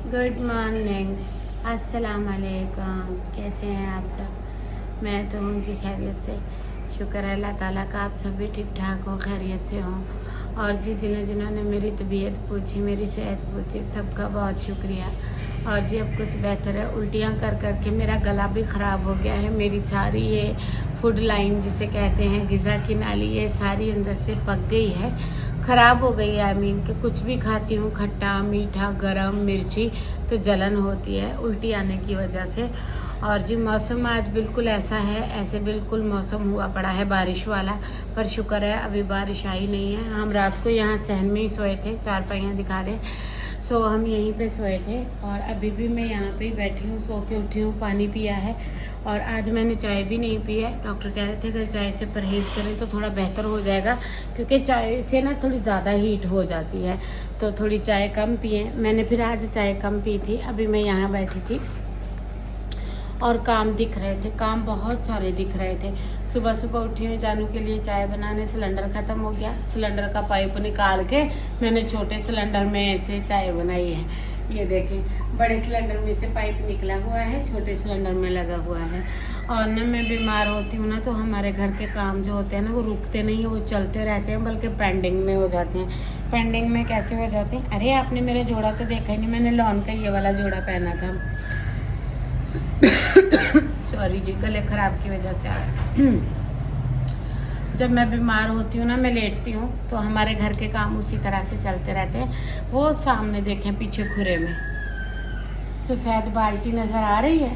Good morning, अस्सलाम वालेकुम। कैसे हैं आप सब? मैं तो हूँ जी खैरियत से। शुक्र है अल्लाह ताला का, आप सब भी ठीक ठाक हो, खैरियत से हों। और जी जिन्होंने मेरी तबीयत पूछी, मेरी सेहत पूछी, सबका बहुत शुक्रिया। और जी अब कुछ बेहतर है। उल्टियाँ कर कर के मेरा गला भी ख़राब हो गया है। मेरी सारी ये फूड लाइन जिसे कहते हैं, ग़िज़ा की नाली, ये सारी अंदर से पक गई है, ख़राब हो गई है। आई मीन कि कुछ भी खाती हूँ, खट्टा मीठा गरम मिर्ची, तो जलन होती है उल्टी आने की वजह से। और जी मौसम आज बिल्कुल ऐसा है, ऐसे बिल्कुल मौसम हुआ पड़ा है बारिश वाला, पर शुक्र है अभी बारिश आई नहीं है। हम रात को यहाँ सहन में ही सोए थे, चारपाइयाँ दिखा दें, सो हम यहीं पे सोए थे। और अभी भी मैं यहाँ पे ही बैठी हूँ, सो के उठी हूँ, पानी पिया है। और आज मैंने चाय भी नहीं पी है। डॉक्टर कह रहे थे अगर चाय से परहेज़ करें तो थोड़ा बेहतर हो जाएगा, क्योंकि चाय से ना थोड़ी ज़्यादा हीट हो जाती है, तो थोड़ी चाय कम पिए। मैंने फिर आज चाय कम पी थी। अभी मैं यहाँ बैठी थी और काम दिख रहे थे, काम बहुत सारे दिख रहे थे। सुबह सुबह उठी हूँ जानू के लिए चाय बनाने, सिलेंडर ख़त्म हो गया। सिलेंडर का पाइप निकाल के मैंने छोटे सिलेंडर में ऐसे चाय बनाई है। ये देखें, बड़े सिलेंडर में से पाइप निकला हुआ है, छोटे सिलेंडर में लगा हुआ है। और ना मैं बीमार होती हूँ ना, तो हमारे घर के काम जो होते हैं ना, वो रुकते नहीं हैं, वो चलते रहते हैं, बल्कि पेंडिंग में हो जाते हैं। पेंडिंग में कैसे हो जाते हैं? अरे आपने मेरा जोड़ा तो देखा ही नहीं, मैंने लॉन का ये वाला जोड़ा पहना था। सॉरी जी, गले ख़राब की वजह से आ रहा है। जब मैं बीमार होती हूँ ना, मैं लेटती हूँ, तो हमारे घर के काम उसी तरह से चलते रहते हैं। वो सामने देखें, पीछे खुरे में सफ़ेद बाल्टी नज़र आ रही है,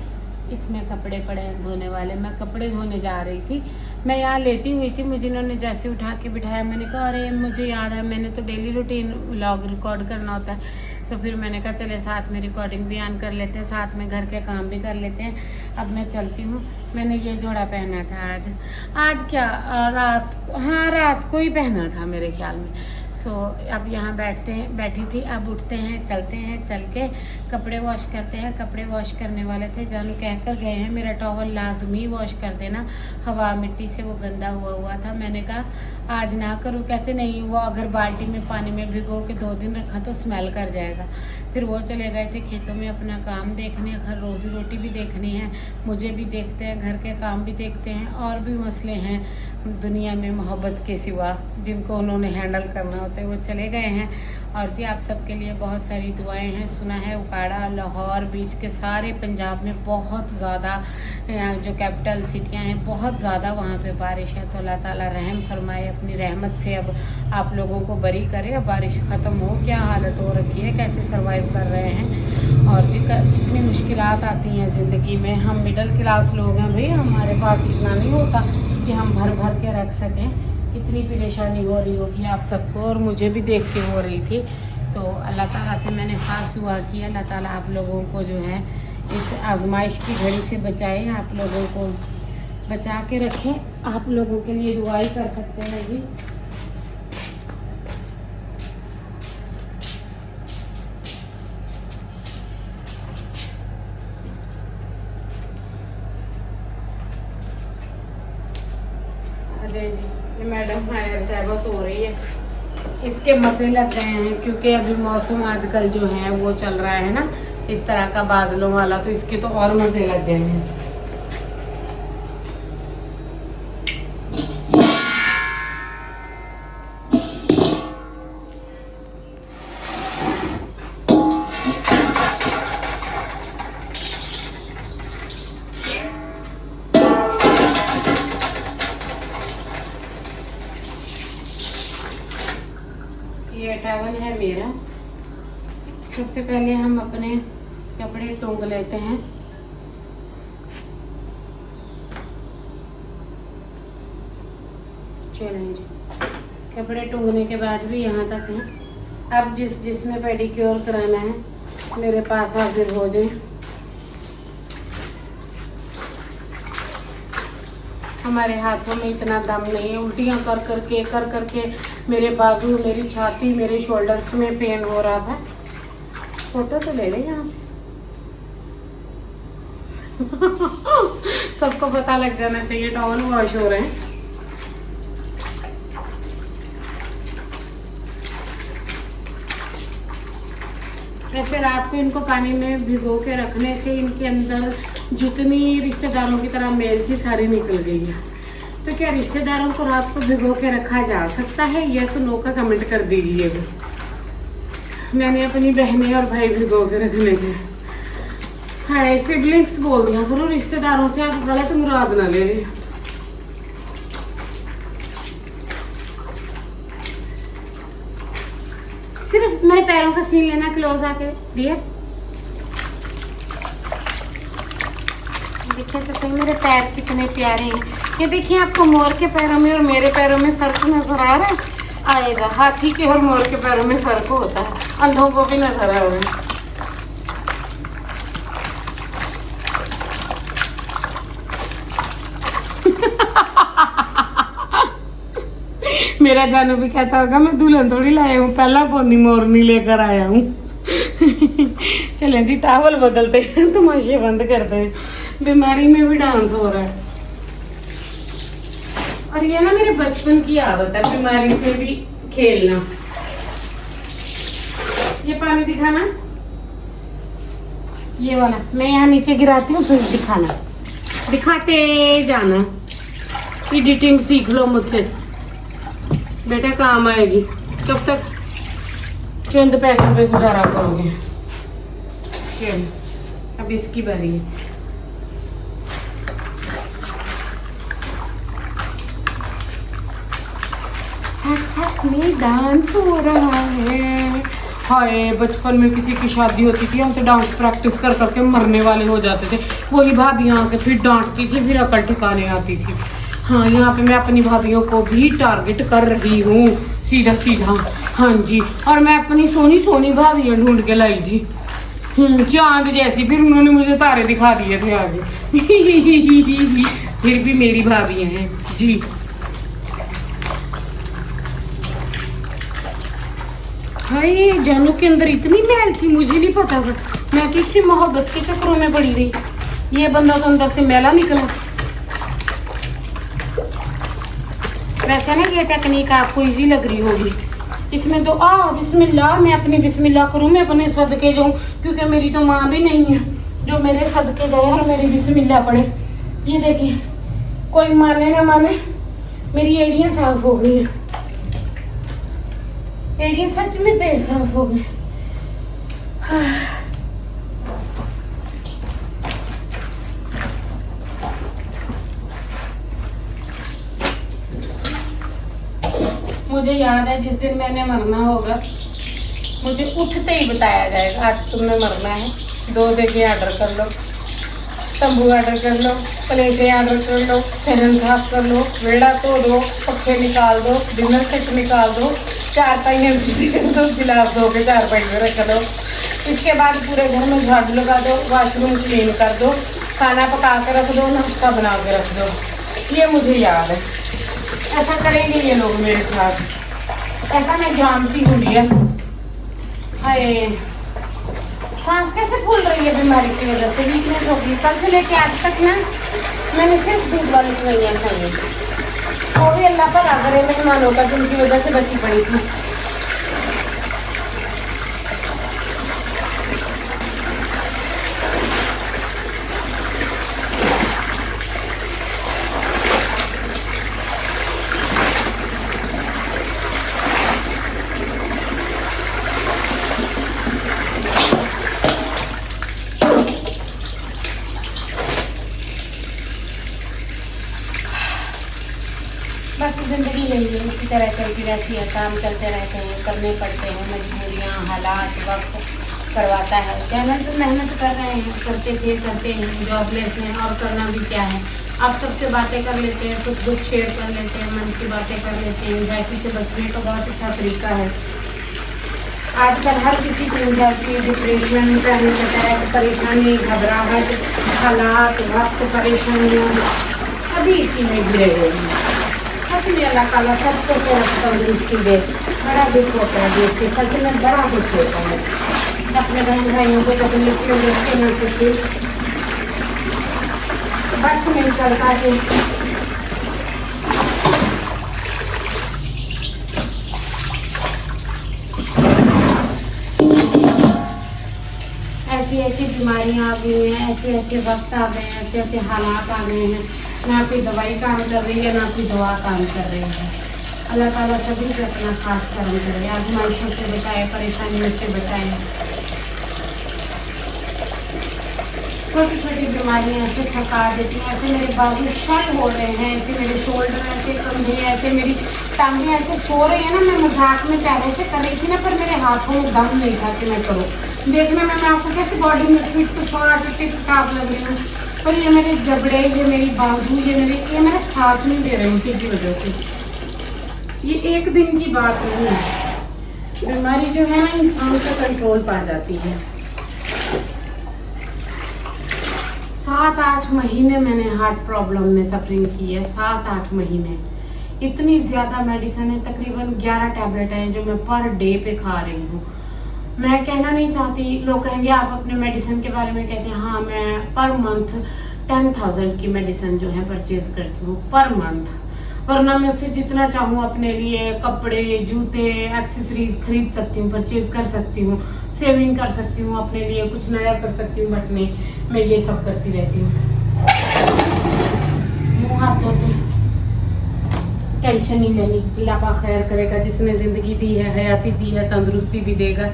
इसमें कपड़े पड़े हैं धोने वाले। मैं कपड़े धोने जा रही थी, मैं यहाँ लेटी हुई थी, मुझे इन्होंने जैसे उठा के बिठाया, मैंने कहा अरे मुझे याद है, मैंने तो डेली रूटीन व्लॉग रिकॉर्ड करना होता है। तो फिर मैंने कहा चले साथ में रिकॉर्डिंग भी ऑन कर लेते हैं, साथ में घर के काम भी कर लेते हैं। अब मैं चलती हूँ। मैंने ये जोड़ा पहना था आज क्या रात को, हाँ रात को ही पहना था मेरे ख्याल में। सो अब यहाँ बैठी थी। अब उठते हैं, चलते हैं, चल के कपड़े वॉश करते हैं। कपड़े वॉश करने वाले थे, जानू कह कर गए हैं मेरा टॉवल लाजमी वॉश कर देना, हवा मिट्टी से वो गंदा हुआ था। मैंने कहा आज ना करूँ, कहते नहीं, वो अगर बाल्टी में पानी में भिगो के 2 दिन रखा तो स्मेल कर जाएगा। फिर वो चले गए थे खेतों में अपना काम देखने, घर रोज़ी रोटी भी देखनी है, मुझे भी देखते हैं, घर के काम भी देखते हैं, और भी मसले हैं दुनिया में मोहब्बत के सिवा जिनको उन्होंने हैंडल करना होता है, वो चले गए हैं। और जी आप सबके लिए बहुत सारी दुआएं हैं। सुना है उकाड़ा, लाहौर, बीच के सारे पंजाब में बहुत ज़्यादा, जो कैपिटल सिटियां हैं, बहुत ज़्यादा वहाँ पे बारिश है। तो अल्लाह ताला रहम फरमाए, अपनी रहमत से अब आप लोगों को बरी करे। अब बारिश ख़त्म हो, क्या हालत हो रखी है, कैसे सर्वाइव कर रहे हैं। और जी कितनी मुश्किलात आती हैं ज़िंदगी में। हम मिडिल क्लास लोग हैं भाई, हमारे पास इतना नहीं होता कि हम भर भर के रख सकें। कितनी परेशानी हो रही होगी आप सबको, और मुझे भी देख के हो रही थी। तो अल्लाह ताला से मैंने ख़ास दुआ की, अल्लाह ताला आप लोगों को जो है इस आजमाइश की घड़ी से बचाए, आप लोगों को बचा के रखें। आप लोगों के लिए दुआ ही कर सकते हैं जी। अजय जी, ये मैडम साहिबा सो रही है, इसके मज़े लग गए हैं, क्योंकि अभी मौसम आजकल जो है वो चल रहा है ना इस तरह का बादलों वाला, तो इसके तो और मज़े लग गए हैं। ये टॉवल है मेरा। सबसे पहले हम अपने कपड़े टोंग लेते हैं। चलें जी, कपड़े टोंगने के बाद भी यहाँ तक हैं। अब जिसने पेडिक्योर कराना है मेरे पास हाजिर हो जाए। हमारे हाथों में इतना दम नहीं है, उल्टियाँ कर करके मेरे बाजू, मेरी छाती, मेरे शोल्डर्स में पेन हो रहा था। फोटो तो ले ले यहाँ से। सबको पता लग जाना चाहिए टॉवल वॉश हो रहे हैं। ऐसे रात को इनको पानी में भिगो के रखने से इनके अंदर जितनी रिश्तेदारों की तरह मेल थी सारी निकल गई है। तो क्या रिश्तेदारों को रात को भिगो के रखा जा सकता है? यस नो का कमेंट कर दीजिएगा। मैंने अपनी बहनें और भाई भिगो के रखने थे। हाँ, सिबलिंग्स बोल दिया करो, रिश्तेदारों से आप गलत मुराद ना ले। सिर्फ मेरे पैरों का सीन लेना क्लोज आके डियर। देखिए तो सही मेरे पैर कितने प्यारे हैं। ये देखिए आपको मोर के पैरों में और मेरे पैरों में फर्क नजर आ रहा है? आएगा। हाथी के और मोर के पैरों में फर्क होता है, अंधों को भी नजर आएगा। मेरा जानू भी कहता होगा मैं दुल्हन थोड़ी लाया हूँ, पहला पौनी मोरनी लेकर आया हूँ। चलें जी, टावल बदलते हैं, तमाशे बंद करते हैं। बीमारी में भी डांस हो रहा है। और ये ना मेरे बचपन की आदत है, बीमारी से भी खेलना। ये पानी दिखाना, ये वाला मैं यहाँ नीचे गिराती हूँ, फिर दिखाना, दिखाते जाना। एडिटिंग सीख लो मुझसे बेटा, काम आएगी। कब तक चंद पैसों पे गुजारा करोगे? चलो अब इसकी बारी है। साथ साथ में डांस हो रहा है। हाय, बचपन में किसी की शादी होती थी, हम तो डांस प्रैक्टिस कर करके मरने वाले हो जाते थे। वही भाभियाँ आके फिर डांटती थी, फिर अकल ठिकाने आती थी। हाँ, यहाँ पे मैं अपनी भाभियों को भी टारगेट कर रही हूँ, सीधा सीधा। हाँ जी, और मैं अपनी सोनी सोनी भाभियाँ ढूंढ के लाई थी, चांद जैसी। फिर उन्होंने मुझे तारे दिखा दिए थे आगे। फिर भी मेरी भाभियाँ हैं जी। हाय, जानू के अंदर इतनी मैल थी, मुझे नहीं पता था। मैं किसी मोहब्बत के चक्करों में पड़ी रही। ये बंदा तो अंदर से मैला निकला। वैसे ना ये टेक्निक आपको इजी लग रही होगी। इसमें तो बिस्मिल्लाह, मैं अपनी बिस्मिल्लाह करूँ, मैं अपने सदके जाऊँ, क्योंकि मेरी तो माँ भी नहीं है जो मेरे सदके जाए और मेरी बिस्मिल्लाह पढ़े। ये देखिए, कोई माने ना माने, मेरी एड़ियाँ साफ हो गई हैं। एड़ियाँ सच में पैर साफ हो गए। मुझे याद है जिस दिन मैंने मरना होगा, मुझे उठते ही बताया जाएगा आज तुम्हें मरना है। 2 देखें ऑर्डर कर लो, तंबू ऑर्डर कर लो, प्लेटें ऑर्डर कर लो, सहन साफ कर लो, वेड़ा धो दो, पक्के निकाल दो, डिनर सेट निकाल दो, 4 पहिए कर दो, गिलास धो के 4 पहिए में रख दो। इसके बाद पूरे घर में झाड़ू लगा दो, वॉशरूम क्लीन कर दो, खाना पका के रख दो, नाश्ता बना के रख दो। ये मुझे याद है। ऐसा करेंगे ये लोग मेरे साथ, ऐसा मैं जानती हूँ डियर। हाय, सांस कैसे फूल रही है बीमारी की वजह से, वीकनेस होगी। कल से लेके आज तक ना मैंने सिर्फ दूध वाली दवाइयाँ खाई हैं, वो भी अल्लाह पर आगे मेहमानों का जिनकी वजह से बची पड़ी थी। बस ज़िंदगी यही है, इसी तरह चलती रहती है, काम चलते रहते हैं, करने पड़ते हैं, मजबूरियाँ, हालात, वक्त करवाता है। चैनल पे मेहनत कर रहे हैं, करते हैं, जॉबलेस हैं, और करना भी क्या है। आप सबसे बातें कर लेते हैं, सुख दुख शेयर कर लेते हैं, मन की बातें कर लेते हैं। एंजाइटी से बचने का बहुत अच्छा तरीका है। आजकल हर किसी को एंजाइटी, डिप्रेशन, पैनिक अटैक, परेशानी, घबराहट, हालात, वक्त, परेशानियाँ सभी इसी में घिरे हुए हैं। सच में अल्लाह ताला सबको तंदुरुस्ती दे। बड़ा दुख होता है देख के, सच में बड़ा दुख होता है। अपने बहन भाइयों को तकलीफ में देख के ना सकती, बस नहीं चलता है। ऐसी ऐसी बीमारियां आ गई हैं, ऐसे ऐसे वक्त आ गए हैं, ऐसे ऐसे हालात आ गए हैं, ना कोई दवाई काम कर रही है, ना कोई दवा काम कर रही है। अल्लाह ताला सभी को अपना खास करम करे, आजमाइशों से बचाए, परेशानियों से बचाए। छोटी छोटी बीमारियां ऐसे थका देती हैं, ऐसे मेरे बाजू शल हो रहे हैं, ऐसे मेरे शोल्डर, ऐसे कंधे, ऐसे मेरी टांगें ऐसे सो रही है ना। मैं मजाक में पहले से कर रही थी ना, पर मेरे हाथों में दम नहीं था कि मैं करूँ। देखने में मैं आपको कैसे बॉडी में फिट फाट टिप टाप लग रही हूँ, पर ये मेरे जबड़े, ये मेरी बाजू, ये मेरे साथ नहीं दे रहे उनकी की वजह से। ये एक दिन की बात नहीं है, बीमारी जो है ना इंसान का कंट्रोल पा जाती है। 7-8 महीने मैंने हार्ट प्रॉब्लम में सफरिंग की है, 7-8 महीने। इतनी ज़्यादा मेडिसिन है, तकरीबन 11 टैबलेट हैं जो मैं पर डे पे खा रही हूँ। मैं कहना नहीं चाहती, लोग कहेंगे आप अपने मेडिसिन के बारे में कहते हैं, हाँ मैं पर मंथ 10,000 की मेडिसिन जो है परचेज करती हूँ पर मंथ, वरना मैं उससे जितना चाहूँ अपने लिए कपड़े, जूते, एक्सेसरीज खरीद सकती हूँ, परचेज कर सकती हूँ, सेविंग कर सकती हूँ, अपने लिए कुछ नया कर सकती हूँ। बट नहीं, मैं ये सब करती रहती हूँ। मुँह हाथ धोते, टेंशन नहीं लेनी, अल्लाह पाक खैर करेगा। जिसने ज़िंदगी दी है, हयाती दी है, तंदुरुस्ती भी देगा।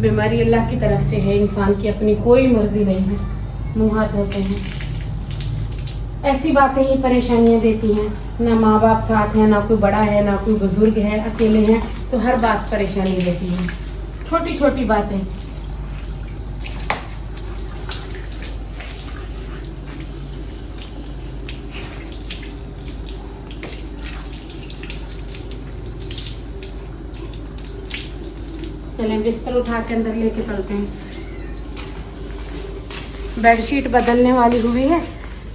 बीमारी अल्लाह की तरफ से है, इंसान की अपनी कोई मर्जी नहीं है। मुँह हाथ धोते हैं। ऐसी बातें ही परेशानियां देती हैं, ना माँ बाप साथ हैं, ना कोई बड़ा है, ना कोई बुजुर्ग है, अकेले हैं, तो हर बात परेशानी देती है, छोटी छोटी बातें। चलें बिस्तर उठा के अंदर लेके चलते हैं। बेडशीट बदलने वाली हुई है,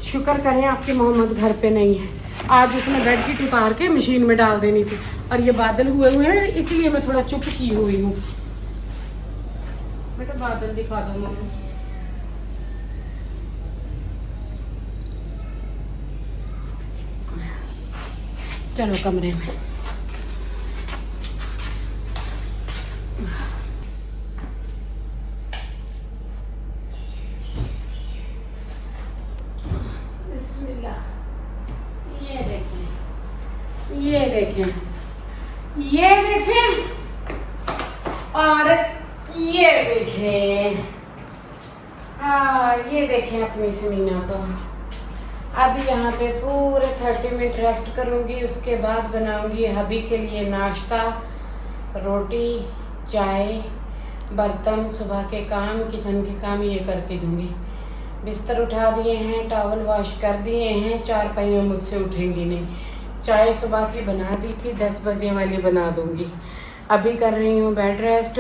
शुक्र करें आपके मोहम्मद घर पे नहीं है। आज उसने बेडशीट उतार के मशीन में डाल देनी थी, और ये बादल हुए हैं, इसलिए मैं थोड़ा चुप की हुई हूँ। बेटा बादल दिखा दो मम्मी। चलो कमरे में। ये देखें, ये देखें और ये देखें। हाँ ये देखें अपनी समीना को। अब यहाँ पे पूरे 30 मिनट रेस्ट करूँगी, उसके बाद बनाऊँगी हबी के लिए नाश्ता, रोटी, चाय, बर्तन, सुबह के काम, किचन के काम ये करके दूँगी। बिस्तर उठा दिए हैं, टॉवल वॉश कर दिए हैं, 4 पहिए मुझसे उठेंगी नहीं। चाय सुबह की बना दी थी, 10 बजे वाली बना दूँगी। अभी कर रही हूँ बेड रेस्ट।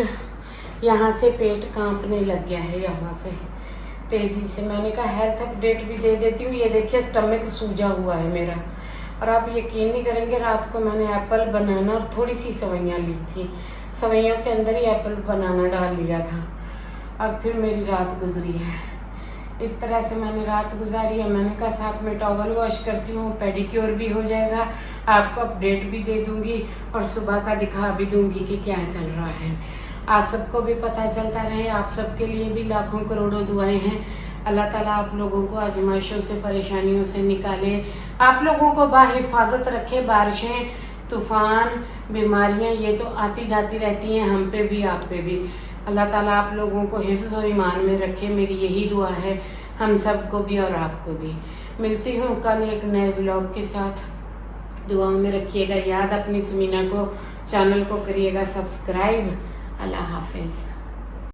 यहाँ से पेट कांपने लग गया है, यहाँ से तेज़ी से। मैंने कहा हेल्थ अपडेट भी दे देती हूँ। ये देखिए स्टमक सूजा हुआ है मेरा। और आप यकीन नहीं करेंगे, रात को मैंने एप्पल बनाना और थोड़ी सी सवैयाँ ली थी, सवैयों के अंदर ही एप्पल बनाना डाल लिया था। अब फिर मेरी रात गुजरी है, इस तरह से मैंने रात गुजारी है। मैंने कहा साथ में टॉवल वॉश करती हूँ, पेडिक्योर भी हो जाएगा, आपको अपडेट भी दे दूँगी और सुबह का दिखा भी दूँगी कि क्या चल रहा है। आप सबको भी पता चलता रहे। आप सबके लिए भी लाखों करोड़ों दुआएं हैं। अल्लाह ताला आप लोगों को आजमाइशों से, परेशानियों से निकाले, आप लोगों को बाहिफाजत रखे। बारिशें, तूफ़ान, बीमारियाँ ये तो आती जाती रहती हैं, हम पे भी आप पे भी। अल्लाह ताला आप लोगों को हिफ्ज़ और ईमान में रखे, मेरी यही दुआ है हम सबको भी और आपको भी। मिलती हूँ कल एक नए व्लॉग के साथ। दुआओं में रखिएगा याद अपनी समीना को, चैनल को करिएगा सब्सक्राइब। अल्लाह हाफिज़।